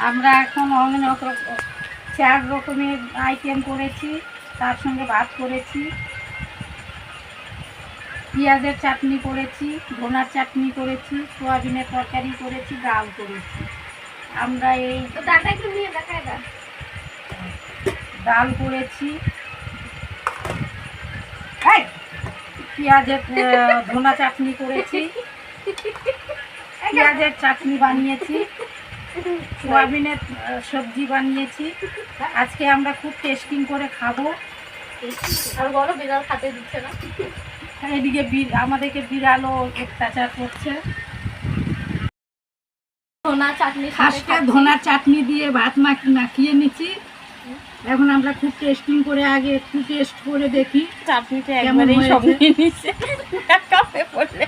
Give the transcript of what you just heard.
আমরা এখন অনেক 4 রকমের আইটেম করেছি, তার সঙ্গে ভাত করেছি, পেঁয়াজের চাটনি করেছি, ধনার চাটনি করেছি, সোয়াবিনের তরকারি করেছি, ডাল করেছি। আমরা এই ডাল করেছি, পেঁয়াজের ধনা চাটনি করেছি, পেঁয়াজের চাটনি বানিয়েছি, সোয়াবিনের সবজি বানিয়েছি। আজকে আমরা খুব টেস্টিং করে খাবো। আর বলো, বিড়াল খেতে দিচ্ছে না। এদিকে আমাদেরকে বিড়ালও অত্যাচার করছে। ধনা চাটনি আজকে ধনার চাটনি দিয়ে ভাত মাখিয়ে নিচ্ছি। এখন আমরা খুব টেস্টিং করে আগে একটু টেস্ট করে দেখি চাটনিটা কেমন একবারেই সব হয়েছে। নিয়ে নিচ্ছে কাপে পড়লে।